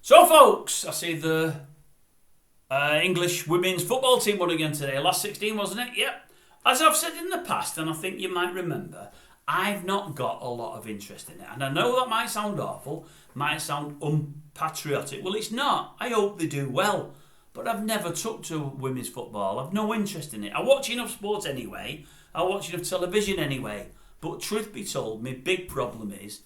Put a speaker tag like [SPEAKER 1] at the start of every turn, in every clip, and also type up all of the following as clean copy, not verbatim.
[SPEAKER 1] So, folks, I see the English women's football team won again today. Last 16, wasn't it? Yep. As I've said in the past, and I think you might remember, I've not got a lot of interest in it. And I know that might sound awful, might sound unpatriotic. Well, it's not. I hope they do well. But I've never took to women's football. I've no interest in it. I watch enough sports anyway. I watch enough television anyway. But truth be told, my big problem is,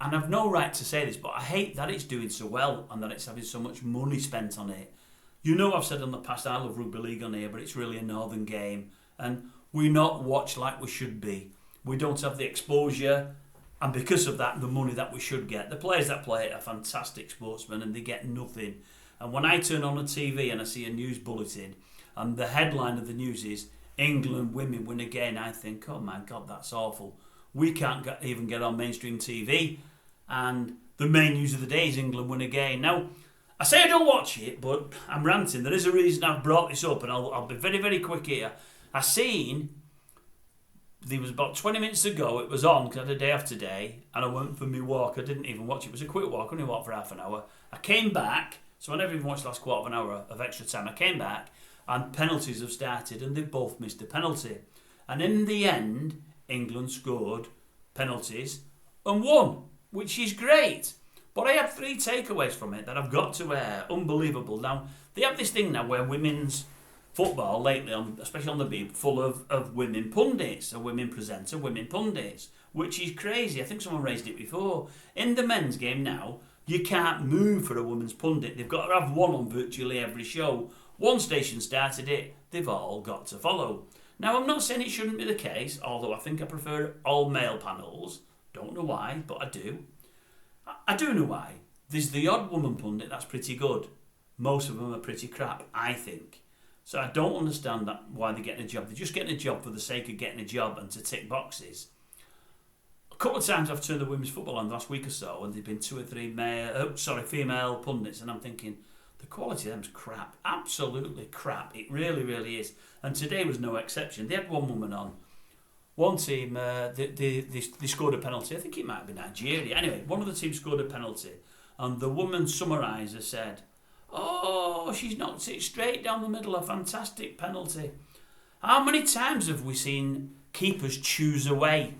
[SPEAKER 1] and I've no right to say this, but I hate that it's doing so well and that it's having so much money spent on it. You know, I've said in the past I love rugby league on here, but it's really a northern game. And we're not watched like we should be. We don't have the exposure. And because of that, the money that we should get. The players that play it are fantastic sportsmen and they get nothing. And when I turn on the TV and I see a news bulletin and the headline of the news is England women win again, I think, oh my God, that's awful. We can't even get on mainstream TV, and the main news of the day is England win again. Now, I say I don't watch it, but I'm ranting. There is a reason I've brought this up, and I'll be very, very quick here. There was about 20 minutes ago, it was on, because I had a day off today, and I went for my walk. I didn't even watch it. It was a quick walk, I only walked for half an hour. I came back, so I never even watched the last quarter of an hour of extra time. I came back, and penalties have started, and they've both missed a penalty. And in the end, England scored penalties and won, which is great. But I had 3 takeaways from it that I've got to air. Unbelievable. Now, they have this thing now where women's football lately, especially on the beat, full of women pundits, a women presenter, women pundits, which is crazy. I think someone raised it before. In the men's game now, you can't move for a women's pundit. They've got to have one on virtually every show. One station started it, they've all got to follow. Now, I'm not saying it shouldn't be the case, although I think I prefer all male panels. Don't know why, but I do. I do know why. There's the odd woman pundit that's pretty good. Most of them are pretty crap, I think. So I don't understand why they're getting a job. They're just getting a job for the sake of getting a job and to tick boxes. A couple of times I've turned the women's football on the last week or so, and there've been 2 or 3 female pundits, and I'm thinking, the quality of them's crap. Absolutely crap. It really, really is. And today was no exception. They had one woman on. One team, they scored a penalty. I think it might be Nigeria. Anyway, one of the teams scored a penalty. And the woman summariser said, oh, she's knocked it straight down the middle. A fantastic penalty. How many times have we seen keepers choose away?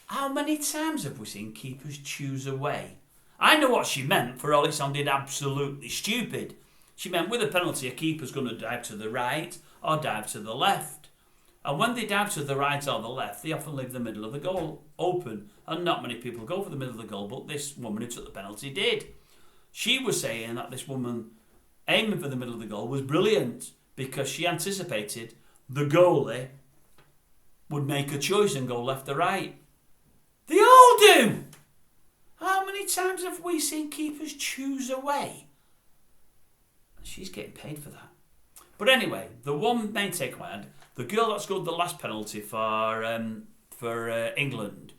[SPEAKER 1] How many times have we seen keepers choose away? I know what she meant, for all it sounded absolutely stupid. She meant with a penalty, a keeper's going to dive to the right or dive to the left. And when they dive to the right or the left, they often leave the middle of the goal open. And not many people go for the middle of the goal, but this woman who took the penalty did. She was saying that this woman aiming for the middle of the goal was brilliant because she anticipated the goalie would make a choice and go left or right. They all do! How many times have we seen keepers choose away? She's getting paid for that. But anyway, the one main takeaway I had, the girl that scored the last penalty for England,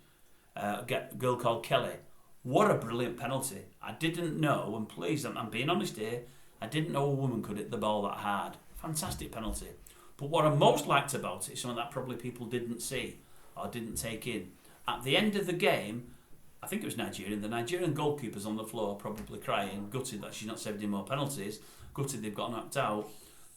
[SPEAKER 1] a girl called Kelly, what a brilliant penalty. I didn't know, and please, I'm being honest here, I didn't know a woman could hit the ball that hard. Fantastic penalty. But what I most liked about it is something that probably people didn't see or didn't take in. At the end of the game, I think it was Nigerian. The Nigerian goalkeeper's on the floor, probably crying, gutted that she's not saved any more penalties, gutted they've got knocked out.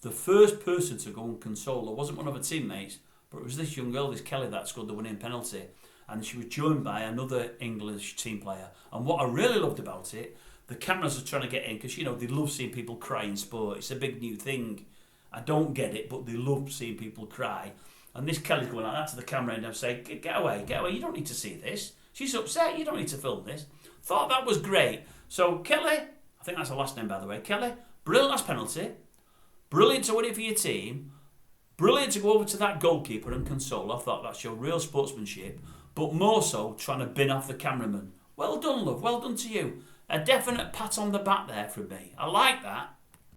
[SPEAKER 1] The first person to go and console her wasn't one of her teammates, but it was this young girl, this Kelly, that scored the winning penalty. And she was joined by another English team player. And what I really loved about it, the cameras are trying to get in, because, you know, they love seeing people cry in sport. It's a big new thing. I don't get it, but they love seeing people cry. And this Kelly's going like that to the camera and I'm saying, get away, you don't need to see this. She's upset, you don't need to film this. Thought that was great. So Kelly, I think that's her last name by the way, Kelly, brilliant last penalty, brilliant to win it for your team, brilliant to go over to that goalkeeper and console. I thought that's your real sportsmanship, but more so trying to bin off the cameraman. Well done, love, well done to you. A definite pat on the back there from me. I like that.